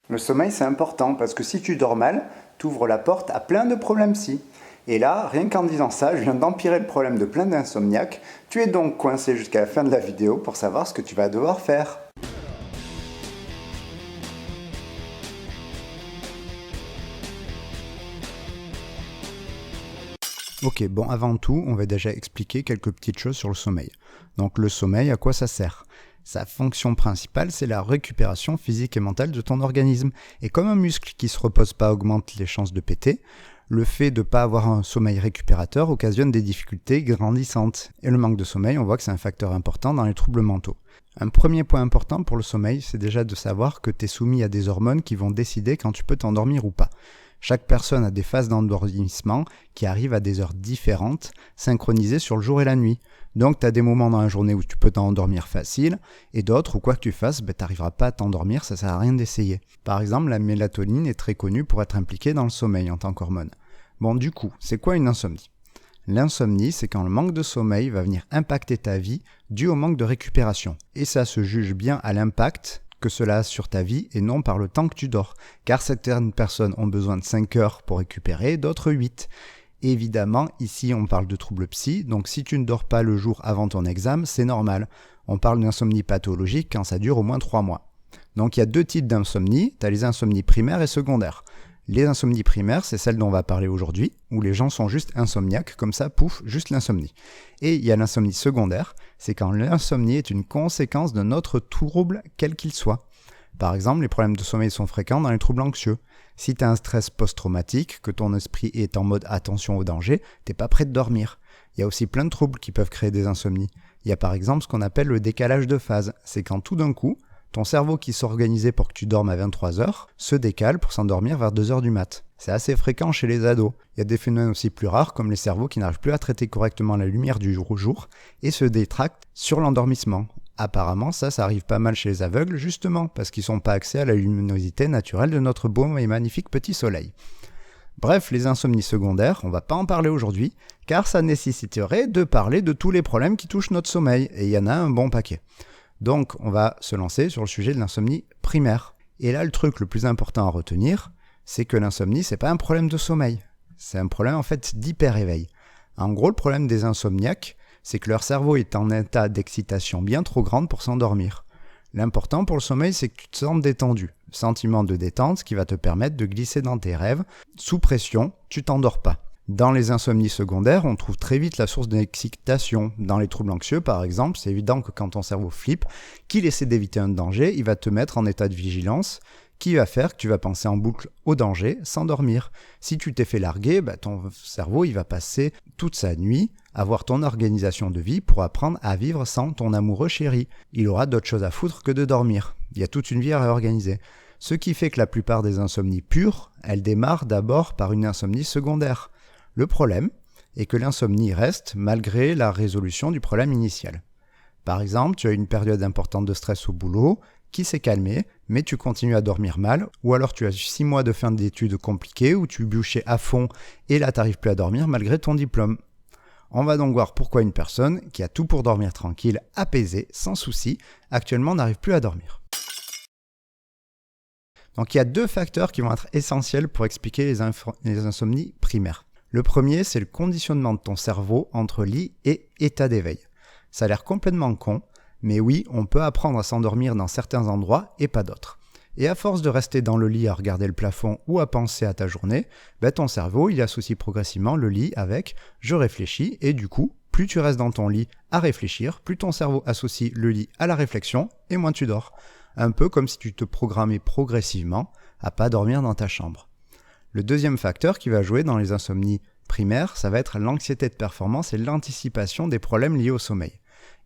Le sommeil, c'est important parce que si tu dors mal, tu ouvres la porte à plein de problèmes psy. Et là, rien qu'en disant ça, je viens d'empirer le problème de plein d'insomniaques. Tu es donc coincé jusqu'à la fin de la vidéo pour savoir ce que tu vas devoir faire. Ok, bon, avant tout, on va déjà expliquer quelques petites choses sur le sommeil. Donc le sommeil, à quoi ça sert ? Sa fonction principale, c'est la récupération physique et mentale de ton organisme. Et comme un muscle qui ne se repose pas augmente les chances de péter, le fait de ne pas avoir un sommeil récupérateur occasionne des difficultés grandissantes. Et le manque de sommeil, on voit que c'est un facteur important dans les troubles mentaux. Un premier point important pour le sommeil, c'est déjà de savoir que tu es soumis à des hormones qui vont décider quand tu peux t'endormir ou pas. Chaque personne a des phases d'endormissement qui arrivent à des heures différentes, synchronisées sur le jour et la nuit. Donc tu as des moments dans la journée où tu peux t'endormir facile, et d'autres où quoi que tu fasses, tu n'arriveras pas à t'endormir, ça sert à rien d'essayer. Par exemple, la mélatonine est très connue pour être impliquée dans le sommeil en tant qu'hormone. Bon, du coup, c'est quoi une insomnie ? L'insomnie, c'est quand le manque de sommeil va venir impacter ta vie dû au manque de récupération. Et ça se juge bien à l'impact que cela a sur ta vie et non par le temps que tu dors. Car certaines personnes ont besoin de 5 heures pour récupérer, d'autres 8. Évidemment, ici on parle de troubles psy, donc si tu ne dors pas le jour avant ton examen, c'est normal. On parle d'insomnie pathologique quand ça dure au moins 3 mois. Donc il y a deux types d'insomnie, tu as les insomnies primaires et secondaires. Les insomnies primaires, c'est celle dont on va parler aujourd'hui, où les gens sont juste insomniaques, comme ça, pouf, juste l'insomnie. Et il y a l'insomnie secondaire, c'est quand l'insomnie est une conséquence d'un autre trouble, quel qu'il soit. Par exemple, les problèmes de sommeil sont fréquents dans les troubles anxieux. Si tu as un stress post-traumatique, que ton esprit est en mode attention au danger, t'es pas prêt de dormir. Il y a aussi plein de troubles qui peuvent créer des insomnies. Il y a par exemple ce qu'on appelle le décalage de phase, c'est quand tout d'un coup, ton cerveau qui s'organisait pour que tu dormes à 23h se décale pour s'endormir vers 2h du mat. C'est assez fréquent chez les ados. Il y a des phénomènes aussi plus rares comme les cerveaux qui n'arrivent plus à traiter correctement la lumière du jour au jour et se détractent sur l'endormissement. Apparemment, ça arrive pas mal chez les aveugles justement parce qu'ils n'ont pas accès à la luminosité naturelle de notre beau et magnifique petit soleil. Bref, les insomnies secondaires, on va pas en parler aujourd'hui car ça nécessiterait de parler de tous les problèmes qui touchent notre sommeil et il y en a un bon paquet. Donc, on va se lancer sur le sujet de l'insomnie primaire. Et là, le truc le plus important à retenir, c'est que l'insomnie, c'est pas un problème de sommeil. C'est un problème, en fait, d'hyper-éveil. En gros, le problème des insomniaques, c'est que leur cerveau est en état d'excitation bien trop grande pour s'endormir. L'important pour le sommeil, c'est que tu te sens détendu. Le sentiment de détente qui va te permettre de glisser dans tes rêves. Sous pression, tu t'endors pas. Dans les insomnies secondaires, on trouve très vite la source d'excitation. Dans les troubles anxieux, par exemple, c'est évident que quand ton cerveau flippe, qu'il essaie d'éviter un danger, il va te mettre en état de vigilance, qui va faire que tu vas penser en boucle au danger sans dormir. Si tu t'es fait larguer, ton cerveau il va passer toute sa nuit à voir ton organisation de vie pour apprendre à vivre sans ton amoureux chéri. Il aura d'autres choses à foutre que de dormir. Il y a toute une vie à réorganiser. Ce qui fait que la plupart des insomnies pures, elles démarrent d'abord par une insomnie secondaire. Le problème est que l'insomnie reste malgré la résolution du problème initial. Par exemple, tu as une période importante de stress au boulot qui s'est calmée, mais tu continues à dormir mal, ou alors tu as 6 mois de fin d'études compliquées où tu bûchais à fond et là tu n'arrives plus à dormir malgré ton diplôme. On va donc voir pourquoi une personne qui a tout pour dormir tranquille, apaisée, sans souci, actuellement n'arrive plus à dormir. Donc il y a deux facteurs qui vont être essentiels pour expliquer les insomnies primaires. Le premier, c'est le conditionnement de ton cerveau entre lit et état d'éveil. Ça a l'air complètement con, mais oui, on peut apprendre à s'endormir dans certains endroits et pas d'autres. Et à force de rester dans le lit à regarder le plafond ou à penser à ta journée, ton cerveau il associe progressivement le lit avec « je réfléchis » et du coup, plus tu restes dans ton lit à réfléchir, plus ton cerveau associe le lit à la réflexion et moins tu dors. Un peu comme si tu te programmais progressivement à pas dormir dans ta chambre. Le deuxième facteur qui va jouer dans les insomnies primaires, ça va être l'anxiété de performance et l'anticipation des problèmes liés au sommeil.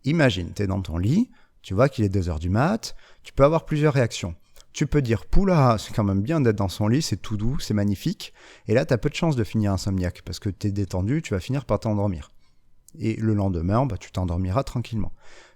Imagine, tu es dans ton lit, tu vois qu'il est 2h du mat, tu peux avoir plusieurs réactions. Tu peux dire « Poula, c'est quand même bien d'être dans son lit, c'est tout doux, c'est magnifique ». Et là, tu as peu de chances de finir insomniaque parce que tu es détendu, tu vas finir par t'endormir. Et le lendemain, tu t'endormiras tranquillement.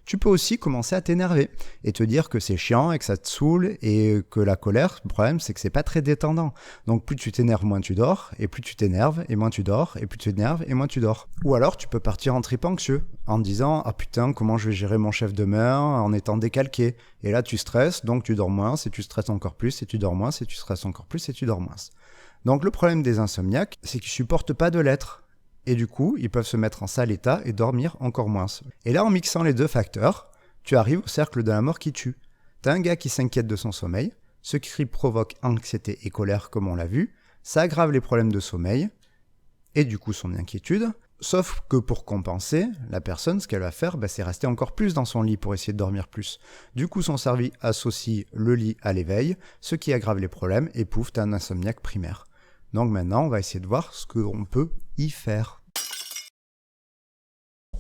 Tu peux aussi commencer à t'énerver et te dire que c'est chiant et que ça te saoule et que la colère, le problème, c'est que c'est pas très détendant. Donc plus tu t'énerves, moins tu dors, et plus tu t'énerves, et moins tu dors, et plus tu t'énerves, et moins tu dors. Ou alors tu peux partir en trip anxieux, en te disant « Ah putain, comment je vais gérer mon chef demain en étant décalqué ?» Et là tu stresses, donc tu dors moins, et tu stresses encore plus, et tu dors moins, et tu stresses encore plus, et tu dors moins. Donc le problème des insomniaques, c'est qu'ils supportent pas de l'être. Et du coup, ils peuvent se mettre en sale état et dormir encore moins. Et là, en mixant les deux facteurs, tu arrives au cercle de la mort qui tue. T'as un gars qui s'inquiète de son sommeil, ce qui provoque anxiété et colère comme on l'a vu, ça aggrave les problèmes de sommeil, et du coup son inquiétude, sauf que pour compenser, la personne, ce qu'elle va faire, c'est rester encore plus dans son lit pour essayer de dormir plus. Du coup, son cerveau associe le lit à l'éveil, ce qui aggrave les problèmes, et pouf, t'as un insomniaque primaire. Donc maintenant, on va essayer de voir ce qu'on peut y faire.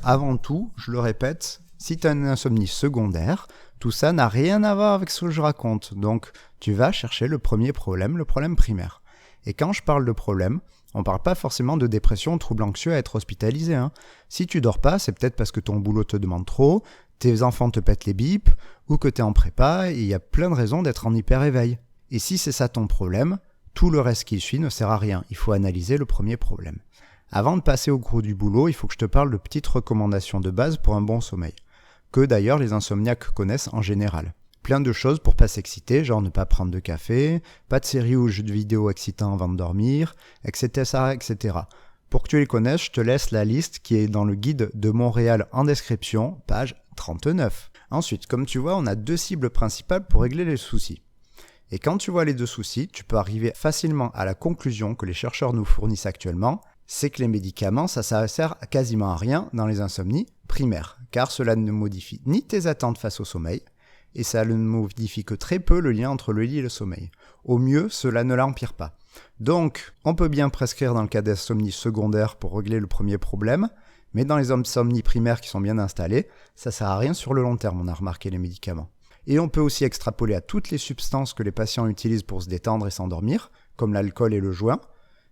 Avant tout, je le répète, si tu as une insomnie secondaire, tout ça n'a rien à voir avec ce que je raconte. Donc, tu vas chercher le premier problème, le problème primaire. Et quand je parle de problème, on ne parle pas forcément de dépression ou trouble anxieux à être hospitalisé. Si tu dors pas, c'est peut-être parce que ton boulot te demande trop, tes enfants te pètent les bips, ou que tu es en prépa, et il y a plein de raisons d'être en hyper-éveil. Et si c'est ça ton problème, tout le reste qui suit ne sert à rien. Il faut analyser le premier problème. Avant de passer au gros du boulot, il faut que je te parle de petites recommandations de base pour un bon sommeil, que d'ailleurs les insomniaques connaissent en général. Plein de choses pour pas s'exciter, genre ne pas prendre de café, pas de séries ou jeux de vidéo excitants avant de dormir, etc., etc. Pour que tu les connaisses, je te laisse la liste qui est dans le guide de Montréal en description, page 39. Ensuite, comme tu vois, on a deux cibles principales pour régler les soucis. Et quand tu vois les deux soucis, tu peux arriver facilement à la conclusion que les chercheurs nous fournissent actuellement, c'est que les médicaments, ça sert quasiment à rien dans les insomnies primaires, car cela ne modifie ni tes attentes face au sommeil, et ça ne modifie que très peu le lien entre le lit et le sommeil. Au mieux, cela ne l'empire pas. Donc, on peut bien prescrire dans le cas d'insomnie secondaire pour régler le premier problème, mais dans les insomnies primaires qui sont bien installées, ça sert à rien sur le long terme, on a remarqué les médicaments. Et on peut aussi extrapoler à toutes les substances que les patients utilisent pour se détendre et s'endormir, comme l'alcool et le joint,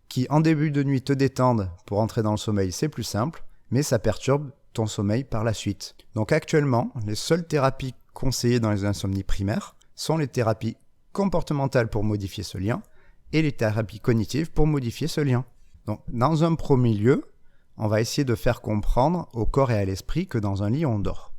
qui en début de nuit te détendent pour entrer dans le sommeil, c'est plus simple, mais ça perturbe ton sommeil par la suite. Donc actuellement, les seules thérapies conseillées dans les insomnies primaires sont les thérapies comportementales pour modifier ce lien et les thérapies cognitives pour modifier ce lien. Donc dans un premier lieu, on va essayer de faire comprendre au corps et à l'esprit que dans un lit, on dort.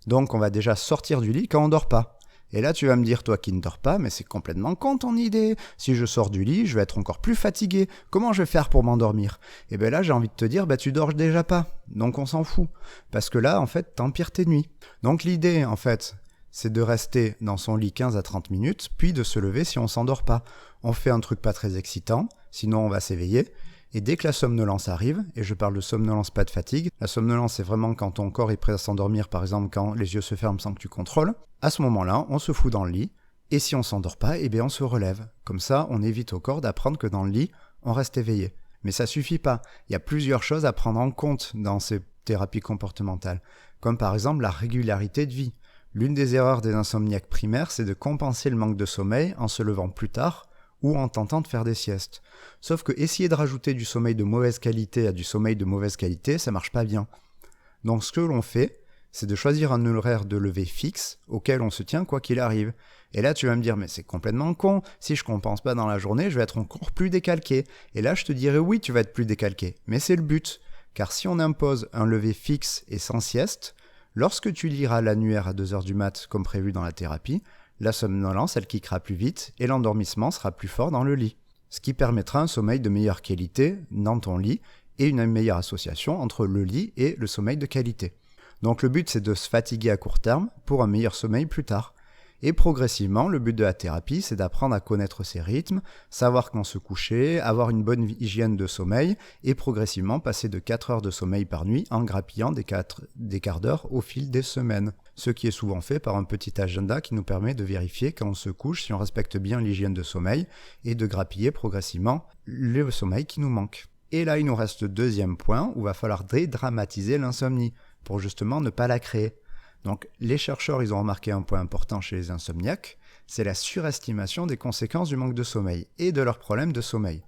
Donc on va déjà sortir du lit quand on dort pas. Et là tu vas me dire, toi qui ne dors pas, mais c'est complètement con ton idée. Si je sors du lit, je vais être encore plus fatigué. Comment je vais faire pour m'endormir ? Et bien là j'ai envie de te dire, tu dors déjà pas. Donc on s'en fout. Parce que là en fait t'empires tes nuits. Donc l'idée en fait, c'est de rester dans son lit 15 à 30 minutes, puis de se lever si on s'endort pas. On fait un truc pas très excitant, sinon on va s'éveiller. Et dès que la somnolence arrive, et je parle de somnolence, pas de fatigue, la somnolence c'est vraiment quand ton corps est prêt à s'endormir, par exemple quand les yeux se ferment sans que tu contrôles, à ce moment-là, on se fout dans le lit, et si on s'endort pas, on se relève. Comme ça, on évite au corps d'apprendre que dans le lit, on reste éveillé. Mais ça suffit pas, il y a plusieurs choses à prendre en compte dans ces thérapies comportementales, comme par exemple la régularité de vie. L'une des erreurs des insomniaques primaires, c'est de compenser le manque de sommeil en se levant plus tard, ou en tentant de faire des siestes. Sauf que essayer de rajouter du sommeil de mauvaise qualité à du sommeil de mauvaise qualité, ça marche pas bien. Donc ce que l'on fait, c'est de choisir un horaire de lever fixe auquel on se tient quoi qu'il arrive. Et là tu vas me dire, mais c'est complètement con, si je compense pas dans la journée, je vais être encore plus décalqué. Et là je te dirais oui, tu vas être plus décalqué, mais c'est le but. Car si on impose un lever fixe et sans sieste, lorsque tu liras l'annuaire à 2h du mat comme prévu dans la thérapie, la somnolence, elle kickera plus vite et l'endormissement sera plus fort dans le lit. Ce qui permettra un sommeil de meilleure qualité dans ton lit et une meilleure association entre le lit et le sommeil de qualité. Donc le but c'est de se fatiguer à court terme pour un meilleur sommeil plus tard. Et progressivement, le but de la thérapie, c'est d'apprendre à connaître ses rythmes, savoir quand se coucher, avoir une bonne hygiène de sommeil et progressivement passer de 4 heures de sommeil par nuit en grappillant des quarts d'heure au fil des semaines. Ce qui est souvent fait par un petit agenda qui nous permet de vérifier quand on se couche si on respecte bien l'hygiène de sommeil et de grappiller progressivement le sommeil qui nous manque. Et là, il nous reste le deuxième point où il va falloir dédramatiser l'insomnie pour justement ne pas la créer. Donc les chercheurs, ils ont remarqué un point important chez les insomniaques, c'est la surestimation des conséquences du manque de sommeil et de leurs problèmes de sommeil.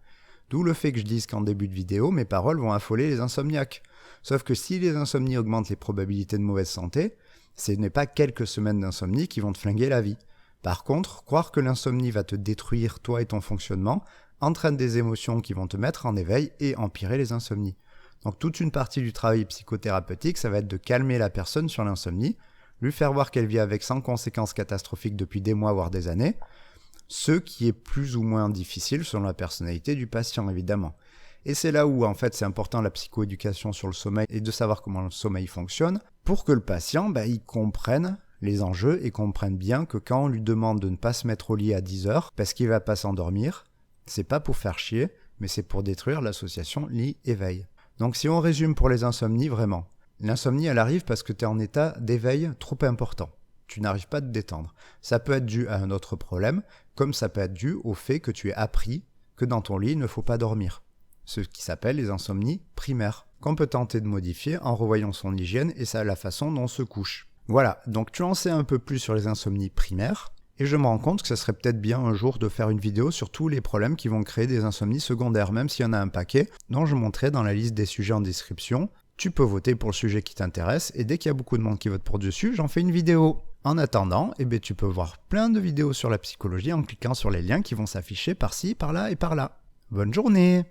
D'où le fait que je dise qu'en début de vidéo, mes paroles vont affoler les insomniaques. Sauf que si les insomnies augmentent les probabilités de mauvaise santé, ce n'est pas quelques semaines d'insomnie qui vont te flinguer la vie. Par contre, croire que l'insomnie va te détruire toi et ton fonctionnement entraîne des émotions qui vont te mettre en éveil et empirer les insomnies. Donc toute une partie du travail psychothérapeutique, ça va être de calmer la personne sur l'insomnie, lui faire voir qu'elle vit avec sans conséquences catastrophiques depuis des mois voire des années, ce qui est plus ou moins difficile selon la personnalité du patient évidemment. Et c'est là où en fait c'est important la psychoéducation sur le sommeil et de savoir comment le sommeil fonctionne pour que le patient il comprenne les enjeux et comprenne bien que quand on lui demande de ne pas se mettre au lit à 10 heures parce qu'il va pas s'endormir, c'est pas pour faire chier, mais c'est pour détruire l'association lit-éveil. Donc si on résume pour les insomnies, vraiment, l'insomnie elle arrive parce que tu es en état d'éveil trop important. Tu n'arrives pas à te détendre. Ça peut être dû à un autre problème, comme ça peut être dû au fait que tu aies appris que dans ton lit il ne faut pas dormir. Ce qui s'appelle les insomnies primaires, qu'on peut tenter de modifier en revoyant son hygiène et la façon dont on se couche. Voilà, donc tu en sais un peu plus sur les insomnies primaires, et je me rends compte que ça serait peut-être bien un jour de faire une vidéo sur tous les problèmes qui vont créer des insomnies secondaires, même s'il y en a un paquet, dont je montrerai dans la liste des sujets en description. Tu peux voter pour le sujet qui t'intéresse, et dès qu'il y a beaucoup de monde qui vote pour dessus, j'en fais une vidéo. En attendant, tu peux voir plein de vidéos sur la psychologie en cliquant sur les liens qui vont s'afficher par-ci, par-là et par-là. Bonne journée!